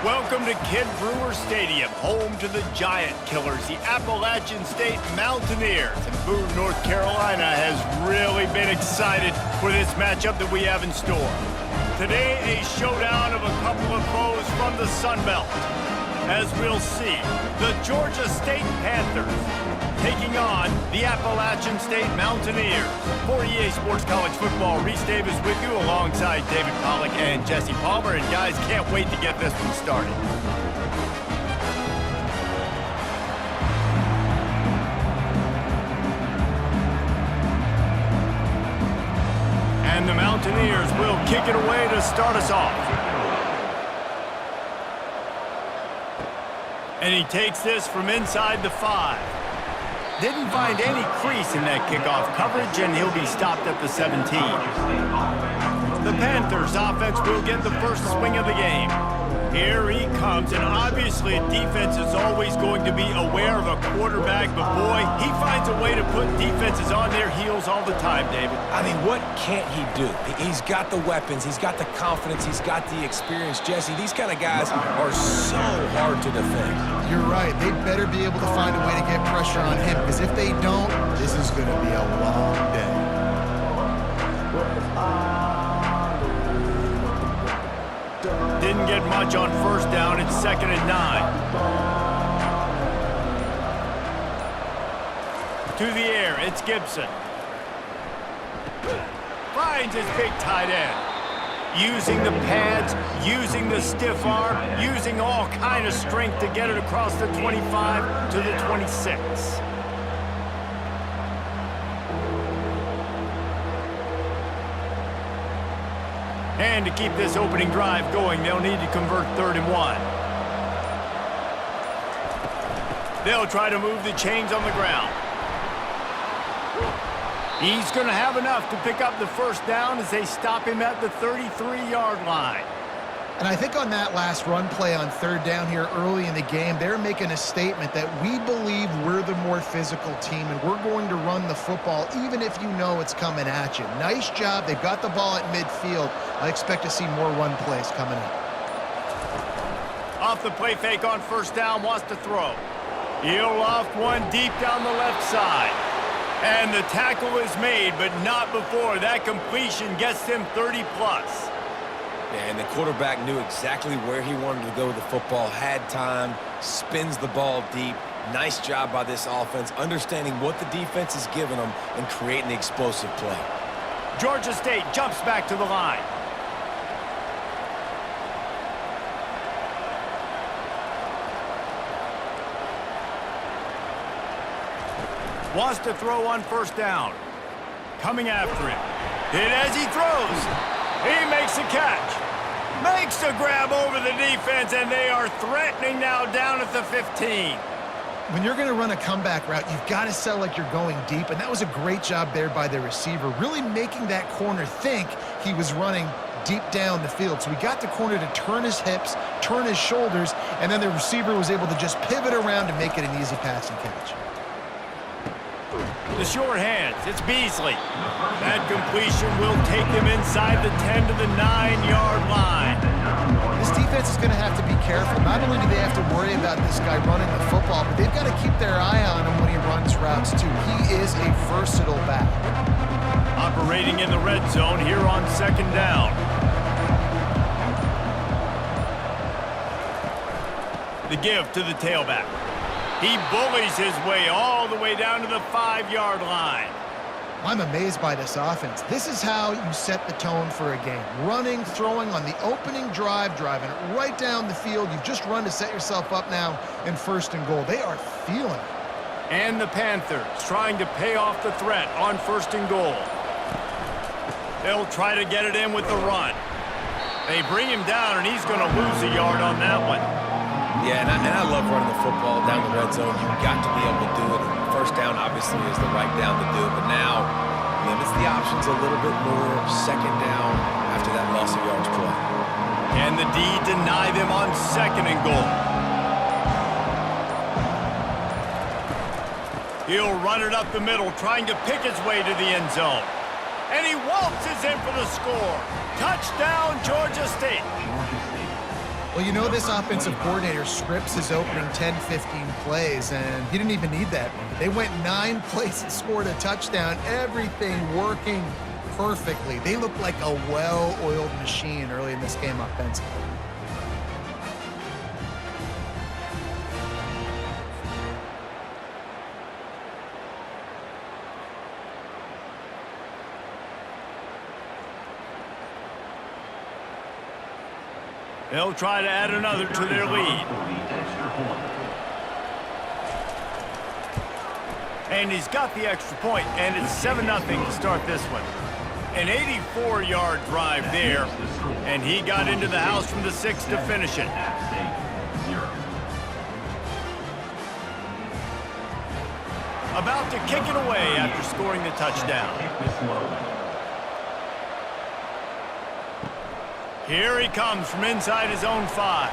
Welcome to Kid Brewer Stadium, home to the giant killers, the Appalachian State Mountaineers. And Boone, North Carolina has really been excited for this matchup that we have in store. Today, a showdown of a couple of foes from the Sun Belt. As we'll see, the Georgia State Panthers taking on the Appalachian State Mountaineers. For EA Sports College Football, Reese Davis with you alongside David Pollack and Jesse Palmer. And guys, can't wait to get this one started. And the Mountaineers will kick it away to start us off. And he takes this from inside the 5. Didn't find any crease in that kickoff coverage, and he'll be stopped at the 17. The Panthers offense will get the first swing of the game. Here he comes, and obviously defense is always going to be aware of a quarterback, but boy, he finds a way to put defenses on their heels all the time, David. I mean, what can't he do? He's got the weapons, he's got the confidence, he's got the experience. Jesse, these kind of guys are so hard to defend. You're right. They better be able to find a way to get pressure on him, because if they don't, this is going to be a long day. Didn't get much on first down. It's 2nd and 9. To the air, it's Gibson. Finds his big tight end. Using the pads, using the stiff arm, using all kind of strength to get it across the 25 to the 26. And to keep this opening drive going, they'll need to convert 3rd and 1. They'll try to move the chains on the ground. He's going to have enough to pick up the first down as they stop him at the 33-yard line. And I think on that last run play on 3rd down here early in the game, they're making a statement that we believe we're the more physical team and we're going to run the football even if you know it's coming at you. Nice job. They've got the ball at midfield. I expect to see more run plays coming up. Off the play fake on first down, wants to throw. He'll loft one deep down the left side. And the tackle is made, but not before that completion gets him 30-plus. And the quarterback knew exactly where he wanted to go with the football, had time, spins the ball deep. Nice job by this offense, understanding what the defense is giving them and creating the explosive play. Georgia State jumps back to the line. Wants to throw on first down. Coming after him. Hit as he throws. He makes a catch. Makes a grab over the defense, and they are threatening now down at the 15. When you're going to run a comeback route, you've got to sell like you're going deep, and that was a great job there by the receiver, really making that corner think he was running deep down the field. So we got the corner to turn his hips, turn his shoulders, and then the receiver was able to just pivot around and make it an easy passing catch. The short hands, it's Beasley. That completion will take them inside the 10 to the 9-yard line. This defense is going to have to be careful. Not only do they have to worry about this guy running the football, but they've got to keep their eye on him when he runs routes too. He is a versatile back. Operating in the red zone here on 2nd down. The give to the tailback. He bullies his way all the way down to the 5-yard line. I'm amazed by this offense. This is how you set the tone for a game. Running, throwing on the opening drive, driving it right down the field. You've just run to set yourself up now in 1st and goal. They are feeling it. And the Panthers trying to pay off the threat on 1st and goal. They'll try to get it in with the run. They bring him down, and he's going to lose a yard on that one. Yeah, and I love running the football down the red zone. You've got to be able to do it. First down, obviously, is the right down to do it. But now, limits the options a little bit more. 2nd down after that loss of yards play. And the D deny them on 2nd and goal. He'll run it up the middle, trying to pick his way to the end zone. And he waltzes in for the score. Touchdown, Georgia State. Well, you know this offensive coordinator scripts his opening 10, 15 plays, and he didn't even need that. They went 9 plays and scored a touchdown, everything working perfectly. They looked like a well-oiled machine early in this game offensively. They'll try to add another to their lead. And he's got the extra point, and it's 7-0 to start this one. An 84-yard drive there, and he got into the house from the 6 to finish it. About to kick it away after scoring the touchdown. Here he comes from inside his own 5.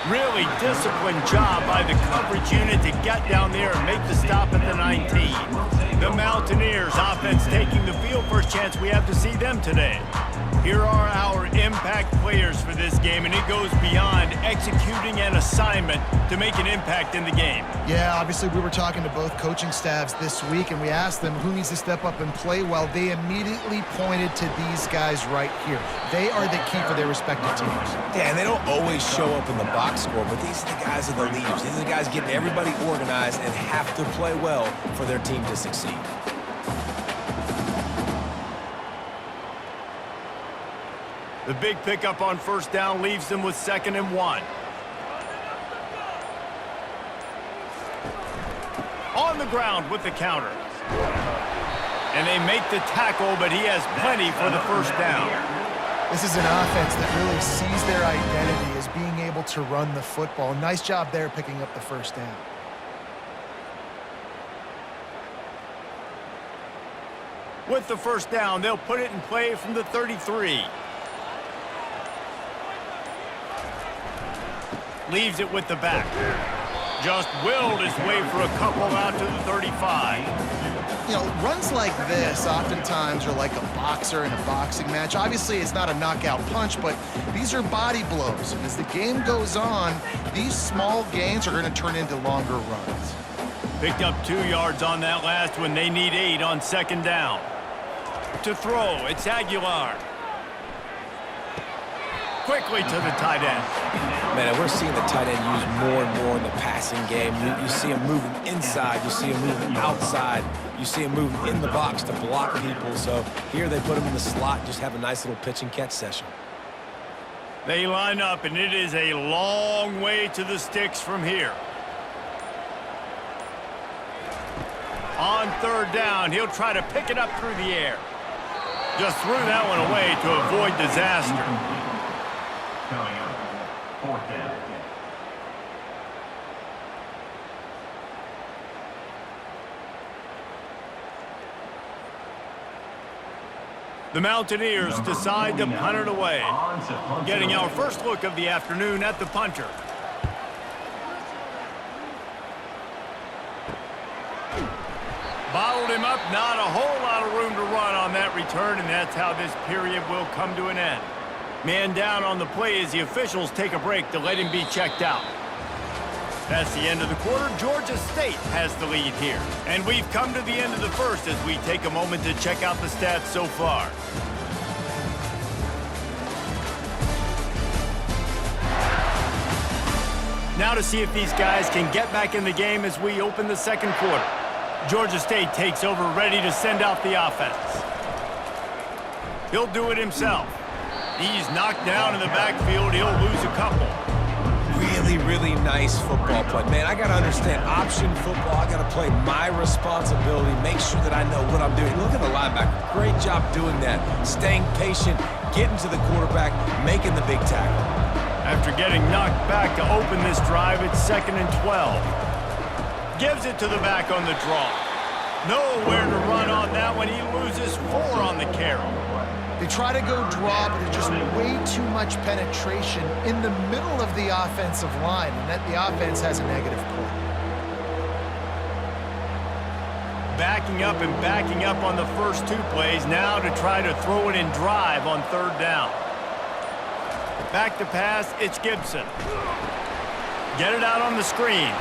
Really disciplined job by the coverage unit to get down there and make the stop at the 19. The Mountaineers offense taking the field. First chance we have to see them today. Here are our impact players for this game, and it goes beyond executing an assignment to make an impact in the game. Yeah, obviously we were talking to both coaching staffs this week, and we asked them who needs to step up and play well. They immediately pointed to these guys right here. They are the key for their respective teams. Yeah, and they don't always show up in the box score, but these are the guys that are the leaders. These are the guys getting everybody organized and have to play well for their team to succeed. The big pickup on first down leaves them with 2nd and 1. On the ground with the counter. And they make the tackle, but he has plenty for the first down. This is an offense that really sees their identity as being able to run the football. Nice job there picking up the first down. With the first down, they'll put it in play from the 33. Leaves it with the back. Just willed his way for a couple out to the 35. You know, runs like this oftentimes are like a boxer in a boxing match. Obviously, it's not a knockout punch, but these are body blows. And as the game goes on, these small gains are going to turn into longer runs. Picked up 2 yards on that last one. They need 8 on 2nd down. To throw, it's Aguilar. Quickly to the tight end. Man, we're seeing the tight end used more and more in the passing game. You see him moving inside. You see him moving outside. You see him moving in the box to block people. So here they put him in the slot, just have a nice little pitch and catch session. They line up, and it is a long way to the sticks from here. On 3rd down, he'll try to pick it up through the air. Just threw that one away to avoid disaster. Coming up, 4th down. The Mountaineers decide to punt it away. Getting our first look of the afternoon at the punter. Bottled him up, not a whole lot of room to run on that return, and that's how this period will come to an end. Man down on the play as the officials take a break to let him be checked out. That's the end of the quarter. Georgia State has the lead here. And we've come to the end of the first as we take a moment to check out the stats so far. Now to see if these guys can get back in the game as we open the 2nd quarter. Georgia State takes over, ready to send out the offense. He'll do it himself. He's knocked down in the backfield. He'll lose a couple. Really, really nice football play. Man, I got to understand option football. I got to play my responsibility, make sure that I know what I'm doing. Look at the linebacker. Great job doing that. Staying patient, getting to the quarterback, making the big tackle. After getting knocked back to open this drive, it's 2nd and 12. Gives it to the back on the draw. Nowhere to run on that one. He loses 4 on the carry. They try to go draw, but there's just way too much penetration in the middle of the offensive line, and that the offense has a negative play. Backing up and backing up on the first 2 plays, now to try to throw it in drive on 3rd down. Back to pass, it's Gibson. Get it out on the screen.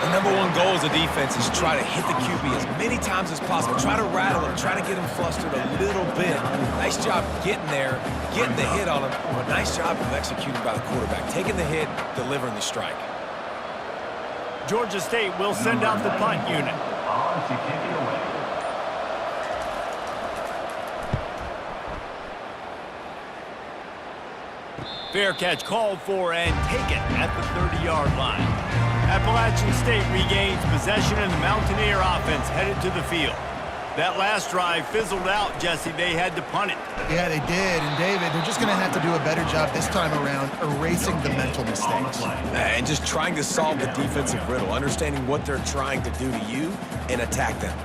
The number one goal as a defense is try to hit the QB as many times as possible. Try to rattle him, try to get him flustered a little bit. Nice job getting there, getting the hit on him, but nice job of executing by the quarterback. Taking the hit, delivering the strike. Georgia State will send out the punt unit. On to kick it away. Fair catch called for and taken at the 30-yard line. Appalachian State regains possession and the Mountaineer offense headed to the field. That last drive fizzled out, Jesse. They had to punt it. Yeah, they did. And, David, they're just going to have to do a better job this time around erasing the mental mistakes. And just trying to solve the defensive riddle, understanding what they're trying to do to you and attack them.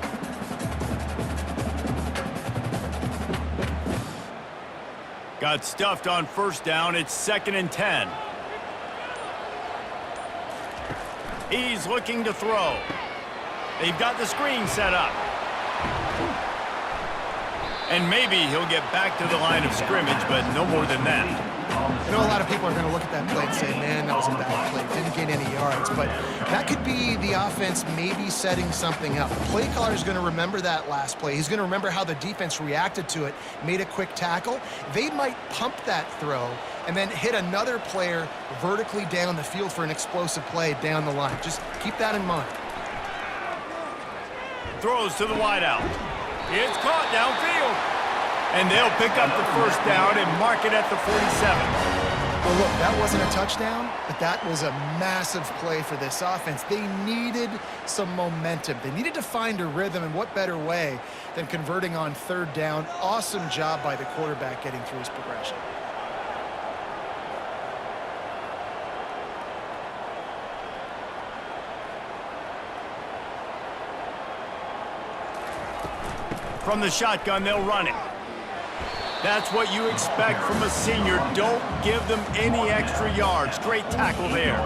Got stuffed on first down. It's 2nd and 10. He's looking to throw. They've got the screen set up. And maybe he'll get back to the line of scrimmage, but no more than that. I know a lot of people are going to look at that play and say, man, that was a bad play. Didn't gain any yards. But that could be the offense maybe setting something up. The play caller is going to remember that last play. He's going to remember how the defense reacted to it, made a quick tackle. They might pump that throw and then hit another player vertically down the field for an explosive play down the line. Just keep that in mind. Throws to the wideout. It's caught downfield. And they'll pick up the first down and mark it at the 47. Well, look, that wasn't a touchdown, but that was a massive play for this offense. They needed some momentum. They needed to find a rhythm, and what better way than converting on 3rd down. Awesome job by the quarterback getting through his progression. From the shotgun, they'll run it. That's what you expect from a senior. Don't give them any extra yards. Great tackle there.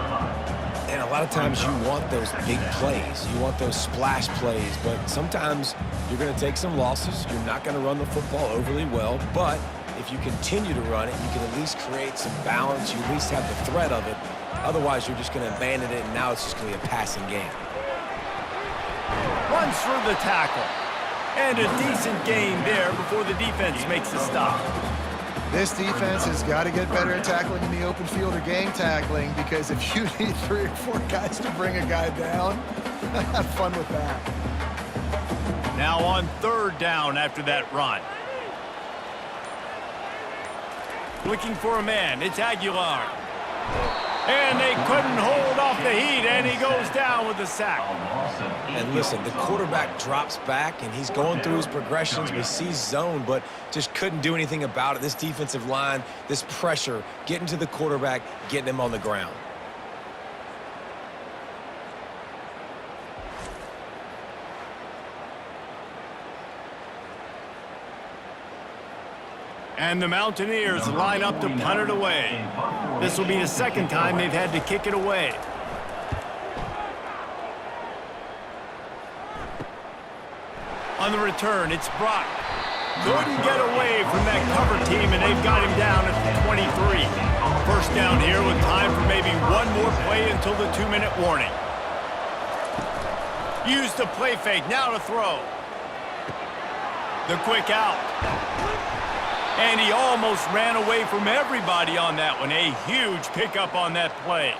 And a lot of times you want those big plays. You want those splash plays. But sometimes you're going to take some losses. You're not going to run the football overly well. But if you continue to run it, you can at least create some balance. You at least have the threat of it. Otherwise, you're just going to abandon it, and now it's just going to be a passing game. Runs through the tackle. And a decent gain there before the defense makes a stop. This defense has got to get better at tackling in the open field or gang tackling, because if you need 3 or 4 guys to bring a guy down, have fun with that. Now on 3rd down after that run. Looking for a man. It's Aguilar. And they couldn't hold off the heat, and he goes down with the sack. And listen, the quarterback drops back, and he's going through his progressions. We see zone, but just couldn't do anything about it. This defensive line, this pressure, getting to the quarterback, getting him on the ground. And the Mountaineers line up to punt it away. This will be the 2nd time they've had to kick it away. On the return, it's Brock. Couldn't get away from that cover team, and they've got him down at the 23. First down here with time for maybe one more play until the 2-minute warning. Use the play fake, now to throw. The quick out. And he almost ran away from everybody on that one. A huge pickup on that play.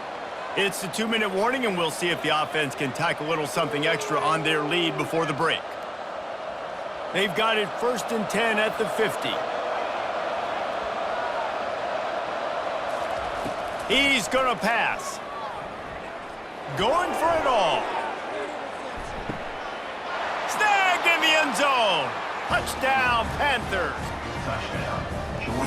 It's the 2-minute warning, and we'll see if the offense can tack a little something extra on their lead before the break. They've got it 1st and 10 at the 50. He's going to pass. Going for it all. Snagged in the end zone. Touchdown, Panthers.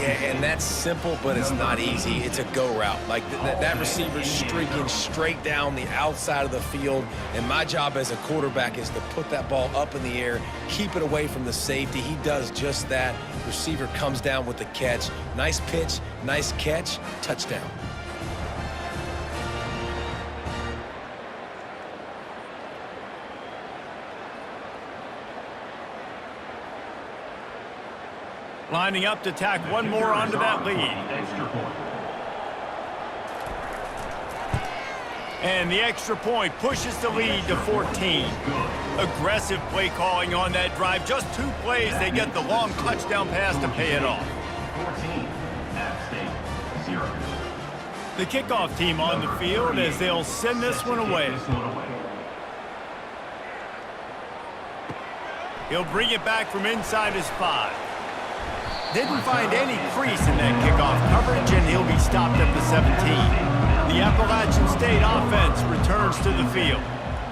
Yeah, and that's simple, but it's not easy. It's a go route. Like that receiver's streaking straight down the outside of the field, and my job as a quarterback is to put that ball up in the air, keep it away from the safety. He does just that. Receiver comes down with the catch. Nice pitch, nice catch, touchdown. Lining up to tack one more onto that lead. Extra point. And the extra point pushes the lead to 14. Aggressive play calling on that drive. Just 2 plays, they get the long touchdown pass to pay it off. 14. App State, 0. The kickoff team on the field as they'll send this one away. He'll bring it back from inside his 5. Didn't find any crease in that kickoff coverage, and he'll be stopped at the 17. The Appalachian State offense returns to the field.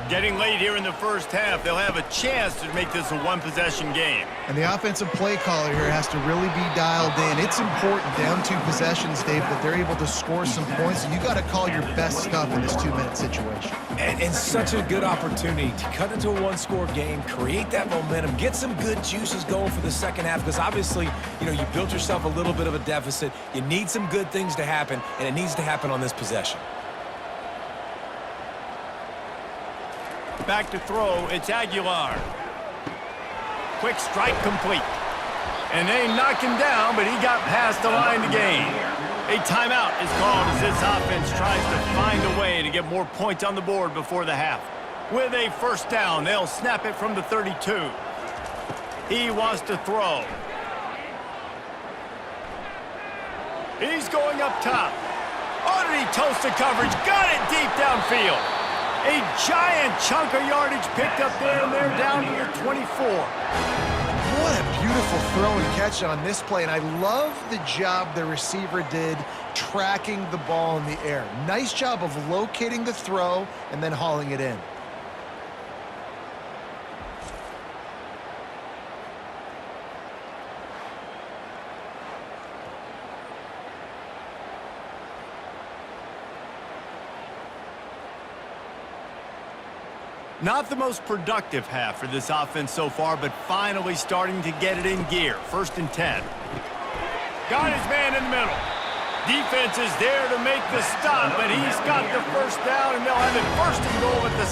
Getting late here in the first half, they'll have a chance to make this a one-possession game. And the offensive play caller here has to really be dialed in. It's important, down 2 possessions, Dave, that they're able to score some points. And you got to call your best stuff in this 2-minute situation. And such a good opportunity to cut into a 1-score game, create that momentum, get some good juices going for the second half. Because obviously, you know, you built yourself a little bit of a deficit. You need some good things to happen, and it needs to happen on this possession. Back to throw, it's Aguilar. Quick strike complete. And they knock him down, but he got past the line to gain. A timeout is called as this offense tries to find a way to get more points on the board before the half. With a first down, they'll snap it from the 32. He wants to throw. He's going up top. Oh, did he toast the coverage? Got it deep downfield. A giant chunk of yardage picked up there, and they're down to the 24. What a beautiful throw and catch on this play, and I love the job the receiver did tracking the ball in the air. Nice job of locating the throw and then hauling it in. Not the most productive half for this offense so far, but finally starting to get it in gear. 1st and 10. Got his man in the middle. Defense is there to make the stop, but he's got the first down, and they'll have it 1st and goal at the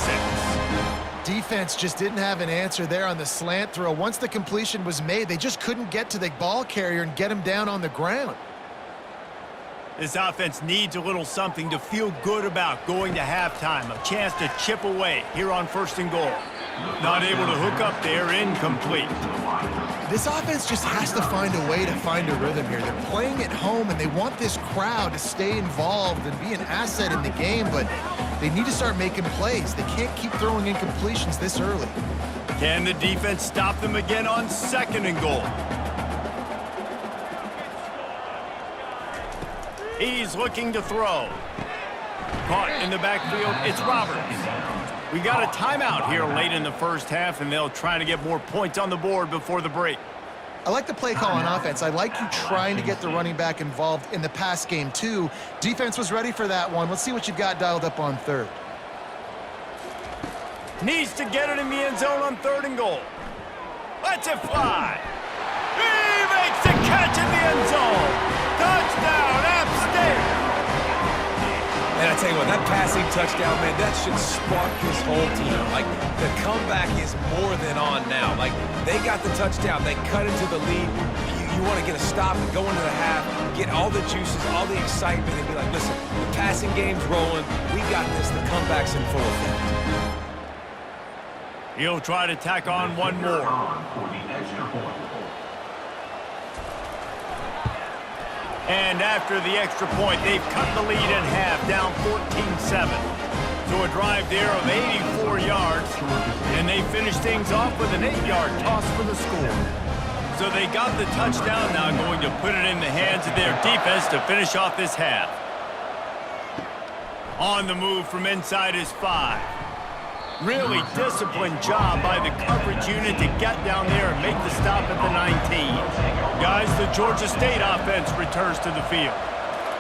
6. Defense just didn't have an answer there on the slant throw. Once the completion was made, they just couldn't get to the ball carrier and get him down on the ground. This offense needs a little something to feel good about going to halftime. A chance to chip away here on 1st and goal. Not able to hook up there, incomplete. This offense just has to find a way to find a rhythm here. They're playing at home, and they want this crowd to stay involved and be an asset in the game, but they need to start making plays. They can't keep throwing incompletions this early. Can the defense stop them again on 2nd and goal? He's looking to throw. Caught in the backfield, it's Roberts. We got a timeout here late in the first half, and they'll try to get more points on the board before the break. I like the play call on offense. I like you trying to get the running back involved in the pass game, too. Defense was ready for that one. Let's see what you've got dialed up on 3rd. Needs to get it in the end zone on 3rd and goal. Lets it fly. He makes the catch in the end zone. Touchdown, App State. And I tell you what, that passing touchdown, man, that should spark this whole team. Like, the comeback is more than on now. Like, they got the touchdown. They cut into the lead. You want to get a stop and go into the half, get all the juices, all the excitement, and be like, listen, the passing game's rolling. We got this. The comeback's in full effect. He'll try to tack on one more. For the extra point. And after the extra point, they've cut the lead in half, down 14-7. So a drive there of 84 yards, and they finish things off with an 8-yard toss for the score. So they got the touchdown, now going to put it in the hands of their defense to finish off this half. On the move from inside his 5. Really disciplined job by the coverage unit to get down there and make the stop at the 19. Guys, the Georgia State offense returns to the field.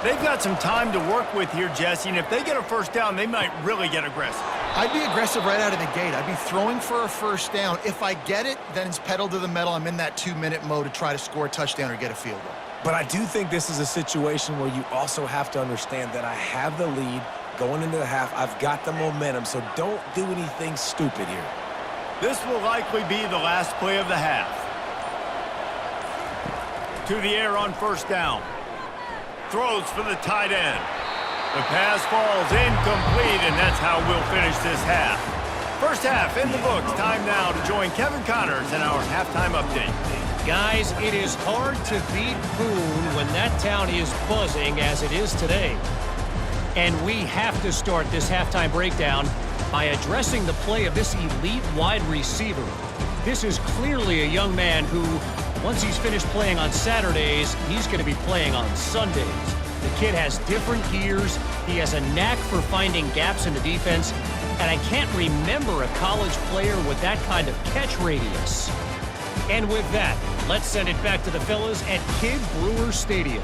They've got some time to work with here, Jesse, and if they get a first down, they might really get aggressive. I'd be aggressive right out of the gate. I'd be throwing for a first down. If I get it, then it's pedal to the metal. I'm in that 2-minute mode to try to score a touchdown or get a field goal. But I do think this is a situation where you also have to understand that I have the lead going into the half. I've got the momentum, so don't do anything stupid here. This will likely be the last play of the half. To the air on first down. Throws for the tight end. The pass falls incomplete, and that's how we'll finish this half. First half in the books. Time now to join Kevin Connors in our halftime update. Guys, it is hard to beat Boone when that town is buzzing as it is today. And we have to start this halftime breakdown by addressing the play of this elite wide receiver. This is clearly a young man who, once he's finished playing on Saturdays, he's going to be playing on Sundays. The kid has different gears. He has a knack for finding gaps in the defense. And I can't remember a college player with that kind of catch radius. And with that, let's send it back to the fellas at Kid Brewer Stadium.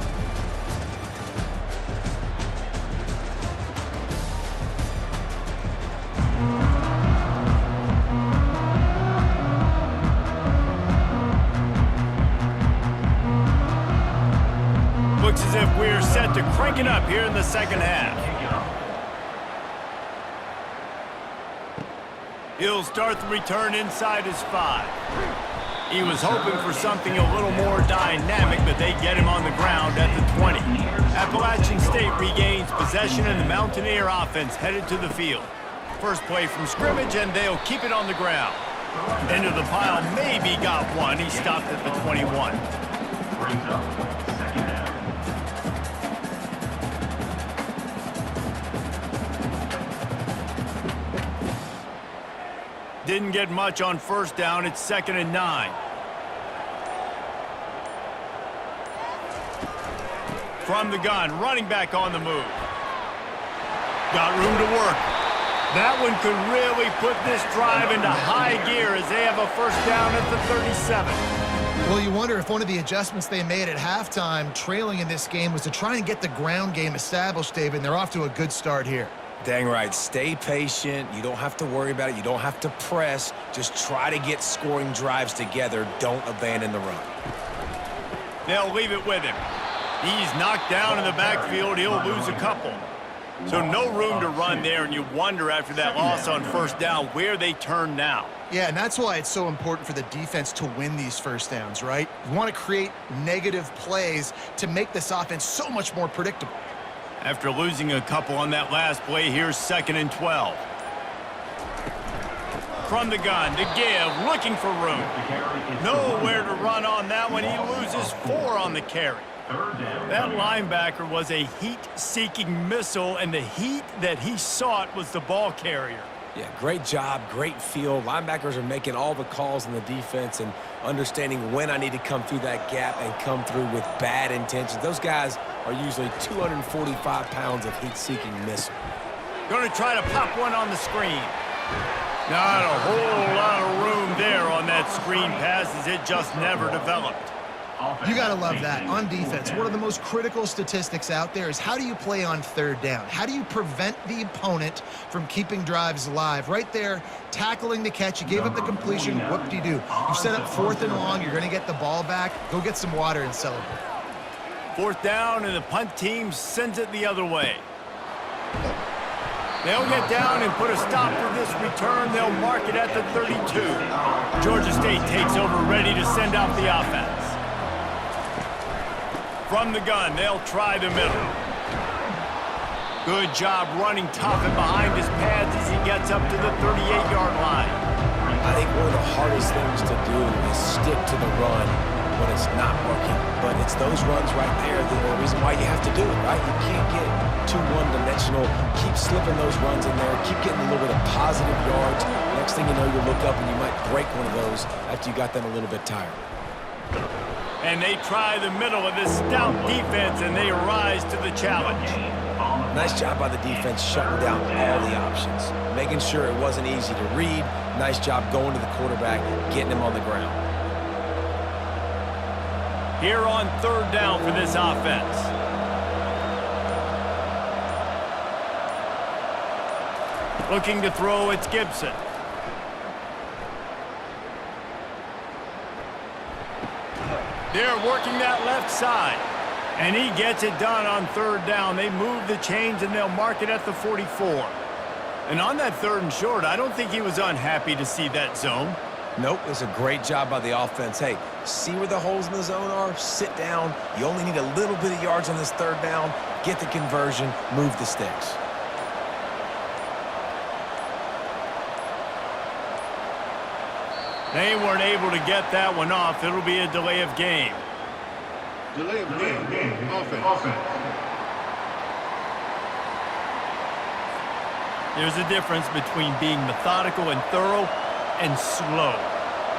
Looks as if we're set to crank it up here in the second half. He'll start the return inside his 5. He was hoping for something a little more dynamic, but they get him on the ground at the 20. Appalachian State regains possession, and the Mountaineer offense headed to the field. First play from scrimmage, and they'll keep it on the ground. Into the pile, maybe got one. He stopped at the 21. Brings up second down. Didn't get much on first down. It's 2nd and 9. From the gun, running back on the move. Got room to work. That one could really put this drive into high gear as they have a first down at the 37. Well, you wonder if one of the adjustments they made at halftime, trailing in this game, was to try and get the ground game established, David, and they're off to a good start here. Dang right. Stay patient. You don't have to worry about it. You don't have to press. Just try to get scoring drives together. Don't abandon the run. They'll leave it with him. He's knocked down in the backfield. He'll lose a couple. So no room to run there, and you wonder after that loss on first down where they turn now. Yeah, and that's why it's so important for the defense to win these first downs, right? You want to create negative plays to make this offense so much more predictable. After losing a couple on that last play, here's 2nd and 12. From the gun, to give, looking for room. Nowhere to run on that one. He loses 4 on the carry. That linebacker was a heat-seeking missile, and the heat that he sought was the ball carrier. Yeah, great job, great feel. Linebackers are making all the calls in the defense and understanding when I need to come through that gap and come through with bad intentions. Those guys are usually 245 pounds of heat-seeking missile. Going to try to pop one on the screen. Not a whole lot of room there on that screen pass as it just never developed. You got to love that. On defense, one of the most critical statistics out there is how do you play on third down? How do you prevent the opponent from keeping drives alive? Right there, tackling the catch. You gave up the completion. Whoop-de-doo. You set up 4th and long. You're going to get the ball back. Go get some water and celebrate. 4th down, and the punt team sends it the other way. They'll get down and put a stop to this return. They'll mark it at the 32. Georgia State takes over, ready to send out the offense. From the gun, they'll try the middle. Good job running tough and behind his pads as he gets up to the 38-yard line. I think one of the hardest things to do is stick to the run when it's not working. But it's those runs right there that are the reason why you have to do it, right? You can't get too one-dimensional. Keep slipping those runs in there. Keep getting a little bit of positive yards. Next thing you know, you look up and you might break one of those after you got them a little bit tired. And they try the middle of this stout defense, and they rise to the challenge. Nice job by the defense shutting down all the options, making sure it wasn't easy to read. Nice job going to the quarterback, getting him on the ground. Here on 3rd down for this offense. Looking to throw, it's Gibson. They're working that left side. And he gets it done on 3rd down. They move the chains, and they'll mark it at the 44. And on that 3rd and short, I don't think he was unhappy to see that zone. Nope, it was a great job by the offense. Hey, see where the holes in the zone are, sit down. You only need a little bit of yards on this third down, get the conversion, move the sticks. They weren't able to get that one off. It'll be a delay of game. Delay of game. Offense. There's a difference between being methodical and thorough and slow.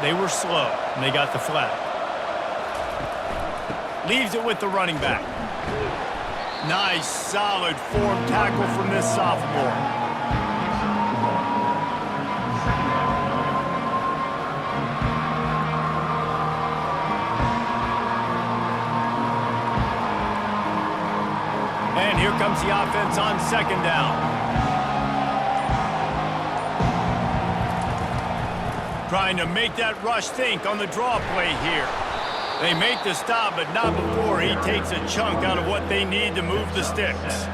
They were slow, and they got the flag. Leaves it with the running back. Nice, solid form tackle from this sophomore. And here comes the offense on second down. Trying to make that rush think on the draw play here. They make the stop, but not before he takes a chunk out of what they need to move the sticks.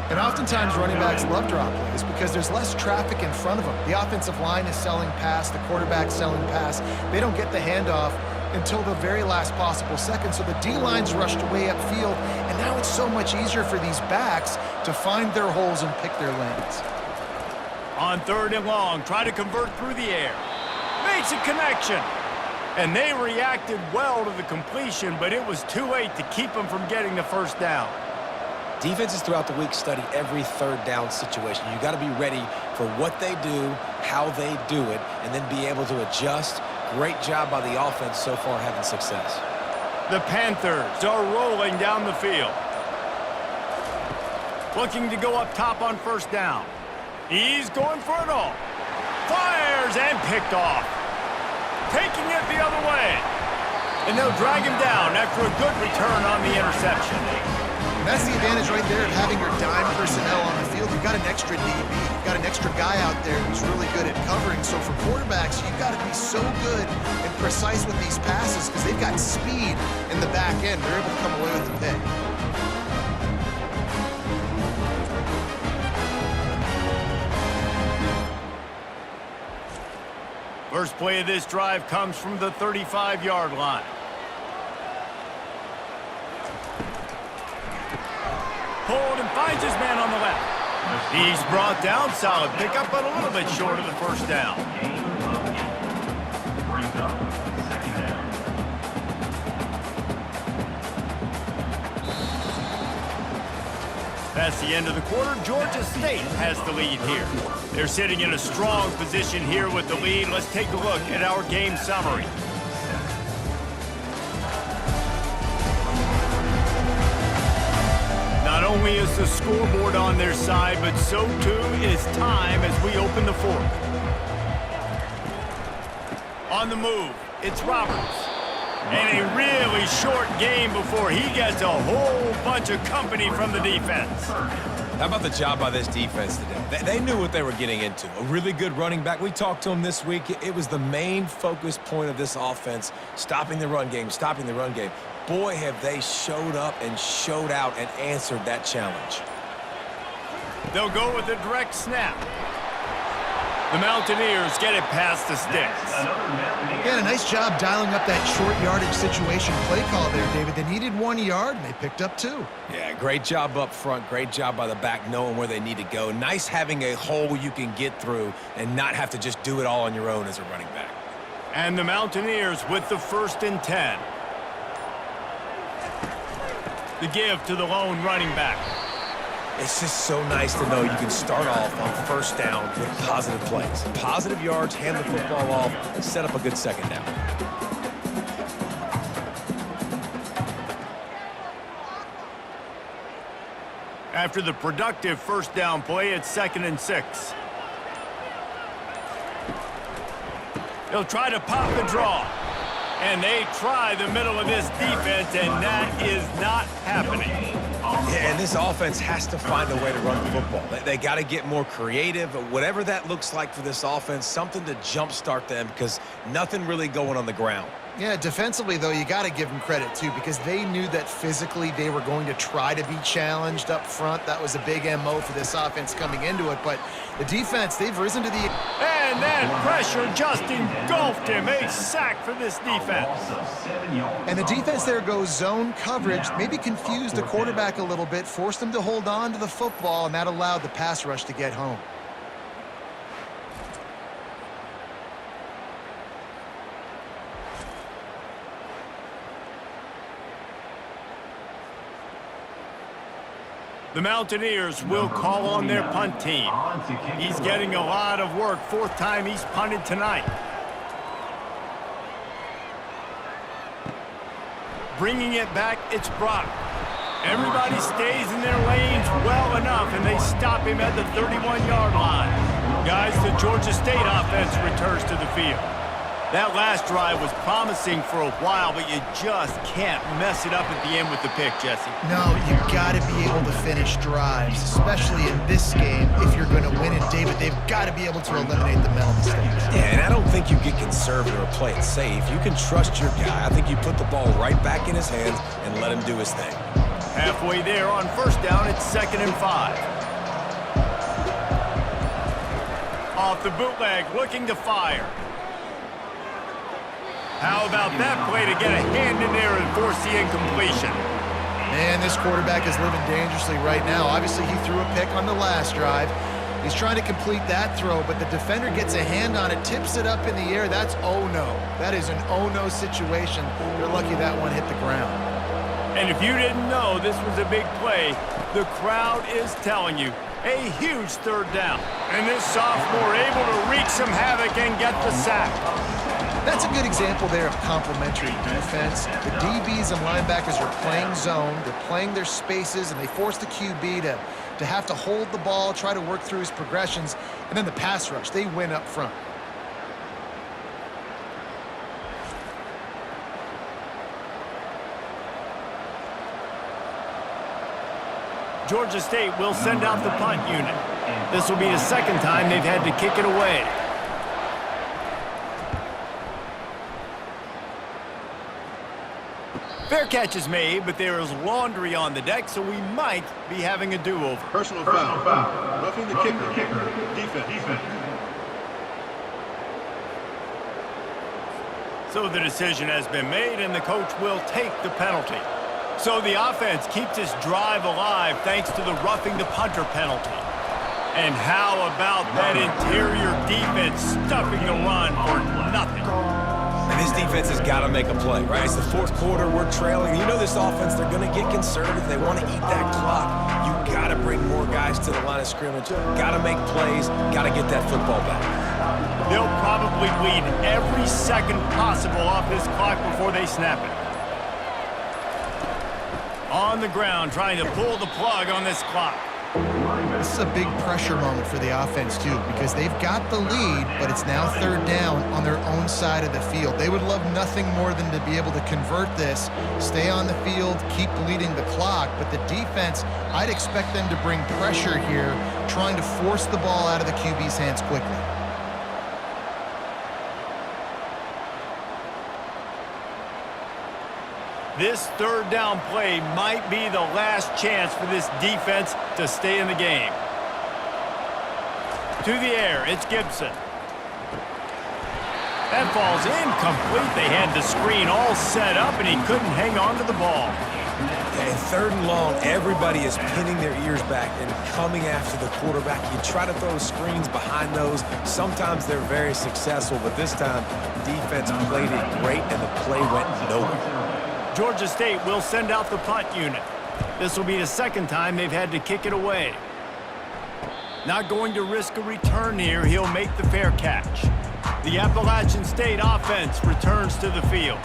And oftentimes running backs love draw plays because there's less traffic in front of them. The offensive line is selling pass, the quarterback's selling pass. They don't get the handoff until the very last possible second, so the D-line's rushed away upfield, and now it's so much easier for these backs to find their holes and pick their lanes. On third and long, try to convert through the air. Makes a connection. And they reacted well to the completion, but it was too late to keep them from getting the first down. Defenses throughout the week study every third down situation. You got to be ready for what they do, how they do it, and then be able to adjust. Great job by the offense so far having success. The Panthers are rolling down the field. Looking to go up top on first down. He's going for it all. Fires and picked off. Taking it the other way. And they'll drag him down after a good return on the interception. And that's the advantage right there of having your dime personnel on the field. You've got an extra DB. You've got an extra guy out there who's really good at covering. So for quarterbacks, you've got to be so good and precise with these passes because they've got speed in the back end. They're able to come away with the pick. First play of this drive comes from the 35-yard line. Pulled and finds his man on the left. He's brought down. Solid pickup, but a little bit short of the first down. Brings up second down. That's the end of the quarter. Georgia State has the lead here. They're sitting in a strong position here with the lead. Let's take a look at our game summary. Not only is the scoreboard on their side, but so too is time as we open the fourth. On the move, it's Roberts. And a really short game before he gets a whole bunch of company from the defense. How about the job by this defense today? They knew what they were getting into. A really good running back. We talked to him this week. It was the main focus point of this offense, stopping the run game, stopping the run game. Boy, have they showed up and showed out and answered that challenge. They'll go with a direct snap. The Mountaineers get it past the sticks. Yeah, a nice job dialing up that short yardage situation play call there, David. They needed 1 yard, and they picked up 2. Yeah, great job up front. Great job by the back knowing where they need to go. Nice having a hole you can get through and not have to just do it all on your own as a running back. And the Mountaineers with the 1st and 10. The give to the lone running back. It's just so nice to know you can start off on first down with positive plays. Positive yards, hand the football off, and set up a good second down. After the productive first down play, it's 2nd and 6. They'll try to pop the draw. And they try the middle of this defense, and that is not happening. Yeah, and this offense has to find a way to run the football. They got to get more creative, whatever that looks like for this offense, something to jumpstart them because nothing really going on the ground. Yeah, defensively, though, you got to give them credit, too, because they knew that physically they were going to try to be challenged up front. That was a big MO for this offense coming into it. But the defense, they've risen to the... And that pressure just engulfed him. A sack for this defense. And the defense there goes zone coverage, maybe confused the quarterback a little bit, forced him to hold on to the football, and that allowed the pass rush to get home. The Mountaineers will call on their punt team. He's getting a lot of work. Fourth time he's punted tonight. Bringing it back, it's Brock. Everybody stays in their lanes well enough, and they stop him at the 31-yard line. Guys, the Georgia State offense returns to the field. That last drive was promising for a while, but you just can't mess it up at the end with the pick, Jesse. No, you got to be able to finish drives, especially in this game. If you're going to win it, David, they've got to be able to eliminate the mental mistakes. Yeah, and I don't think you get conservative or play it safe. You can trust your guy. I think you put the ball right back in his hands and let him do his thing. Halfway there on first down, it's 2nd and 5. Off the bootleg, looking to fire. How about that play to get a hand in there and force the incompletion? Man, this quarterback is living dangerously right now. Obviously, he threw a pick on the last drive. He's trying to complete that throw, but the defender gets a hand on it, tips it up in the air. That's oh-no. That is an oh-no situation. You're lucky that one hit the ground. And if you didn't know this was a big play, the crowd is telling you. A huge third down. And this sophomore able to wreak some havoc and get the sack. That's a good example there of complementary defense. The DBs and linebackers are playing zone, they're playing their spaces, and they force the QB to have to hold the ball, try to work through his progressions, and then the pass rush, they win up front. Georgia State will send out the punt unit. This will be the second time they've had to kick it away. Fair catch is made, but there is laundry on the deck, so we might be having a do-over. Personal foul. Roughing the kicker. Defense. So the decision has been made, and the coach will take the penalty. So the offense keeps this drive alive thanks to the roughing the punter penalty. And how about that interior defense stuffing the run for nothing? And this defense has got to make a play, right? It's the fourth quarter, we're trailing. You know this offense, they're going to get conservative. They want to eat that clock. You got to bring more guys to the line of scrimmage. Got to make plays. Got to get that football back. They'll probably lead every second possible off this clock before they snap it. On the ground, trying to pull the plug on this clock. This is a big pressure moment for the offense, too, because they've got the lead, but it's now third down on their own side of the field. They would love nothing more than to be able to convert this, stay on the field, keep bleeding the clock, but the defense, I'd expect them to bring pressure here, trying to force the ball out of the QB's hands quickly. This third down play might be the last chance for this defense to stay in the game. To the air, it's Gibson. That falls incomplete. They had the screen all set up, and he couldn't hang on to the ball. Okay, third and long, everybody is pinning their ears back and coming after the quarterback. You try to throw screens behind those. Sometimes they're very successful, but this time, defense played it great, and the play went nowhere. Georgia State will send out the punt unit. This will be the second time they've had to kick it away. Not going to risk a return here. He'll make the fair catch. The Appalachian State offense returns to the field.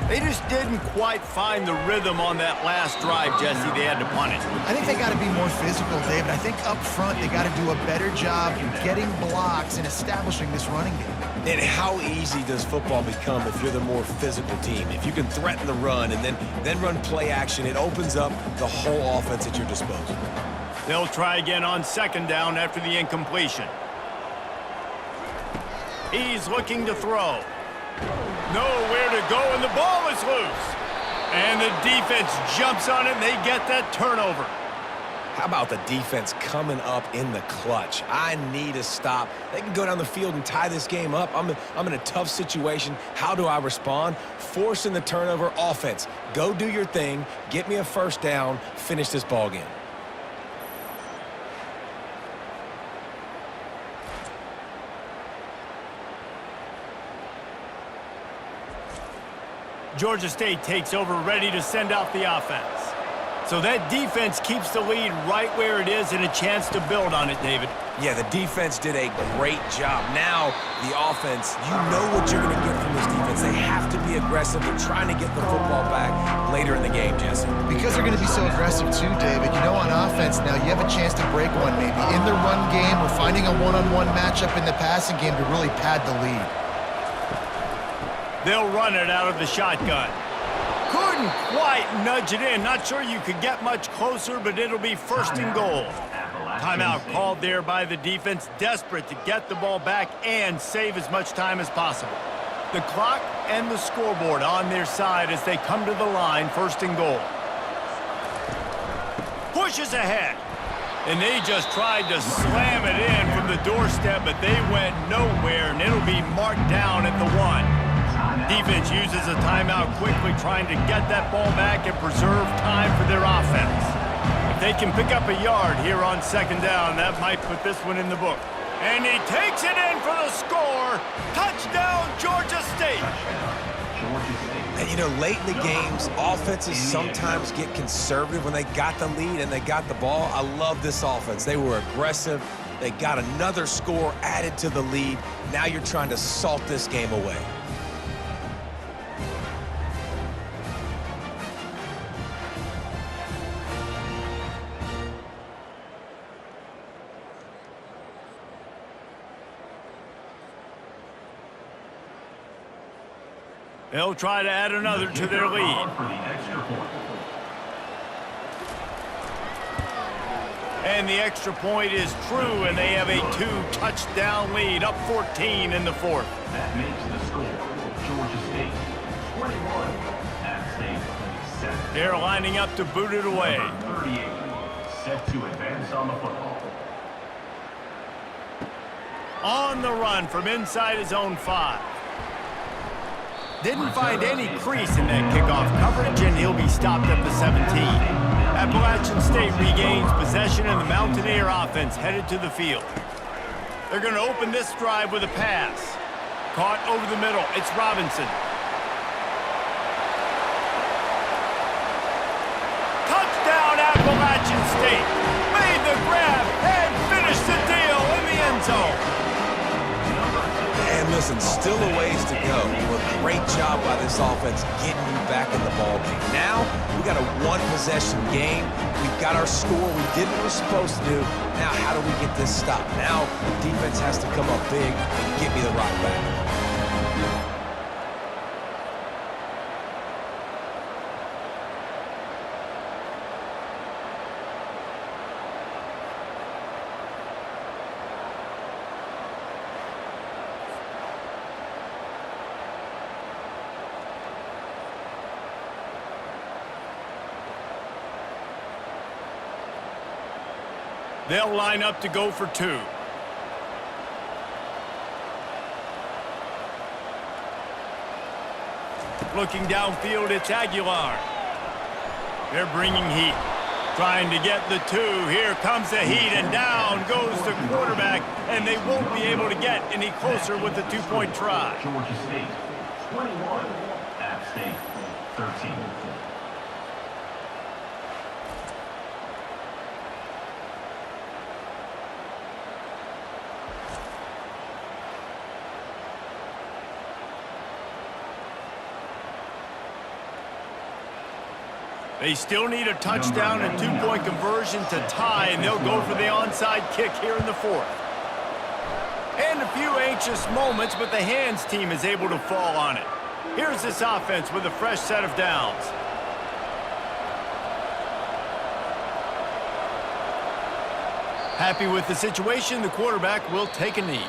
They just didn't quite find the rhythm on that last drive, Jesse. They had to punt it. I think they got to be more physical, David. I think up front they got to do a better job getting blocks and establishing this running game. And how easy does football become if you're the more physical team? If you can threaten the run and then run play action, it opens up the whole offense at your disposal. They'll try again on second down after the incompletion. He's looking to throw. Nowhere to go, and the ball is loose. And the defense jumps on it, and they get that turnover. How about the defense coming up in the clutch? I need a stop. They can go down the field and tie this game up. I'm in a tough situation. How do I respond? Forcing the turnover. Offense, go do your thing. Get me a first down. Finish this ball game. Georgia State takes over, ready to send out the offense. So that defense keeps the lead right where it is and a chance to build on it, David. Yeah, the defense did a great job. Now, the offense, you know what you're going to get from this defense. They have to be aggressive. They're trying to get the football back later in the game, Jesse. Because they're going to be so aggressive too, David. You know, on offense now, you have a chance to break one maybe in the run game or finding a one-on-one matchup in the passing game to really pad the lead. They'll run it out of the shotgun. Couldn't quite nudge it in. Not sure you could get much closer, but it'll be first and goal. Timeout called there by the defense, desperate to get the ball back and save as much time as possible. The clock and the scoreboard on their side as they come to the line, first and goal. Pushes ahead. And they just tried to slam it in from the doorstep, but they went nowhere, and it'll be marked down at the 1. Defense uses a timeout quickly, trying to get that ball back and preserve time for their offense. If they can pick up a yard here on second down, that might put this one in the book. And he takes it in for the score. Touchdown, Georgia State. And, you know, late in the games, offenses sometimes get conservative when they got the lead and they got the ball. I love this offense. They were aggressive. They got another score added to the lead. Now you're trying to salt this game away. They'll try to add another to their lead. And the extra point is true, and they have a 2-touchdown lead, up 14 in the fourth. That makes the score Georgia State 21, App State 7. They're lining up to boot it away. 38, set to advance on the football. On the run from inside his own 5. Didn't find any crease in that kickoff coverage, and he'll be stopped at the 17. Appalachian State regains possession, and the Mountaineer offense headed to the field. They're going to open this drive with a pass. Caught over the middle. It's Robinson. Touchdown, Appalachian State. Made the grab and finished the deal in the end zone. And listen, still a ways to go. A great job by this offense getting you back in the ball game. Now, we got a one-possession game. We've got our score. We did what we're supposed to do. Now, how do we get this stopped? Now, the defense has to come up big and get me the rock back. They'll line up to go for 2. Looking downfield, it's Aguilar. They're bringing heat. Trying to get the 2. Here comes the heat, and down goes the quarterback, and they won't be able to get any closer with the 2-point try. Georgia State 21, App State 13. They still need a touchdown and 2-point conversion to tie, and they'll go for the onside kick here in the fourth. And a few anxious moments, but the hands team is able to fall on it. Here's this offense with a fresh set of downs. Happy with the situation, the quarterback will take a knee.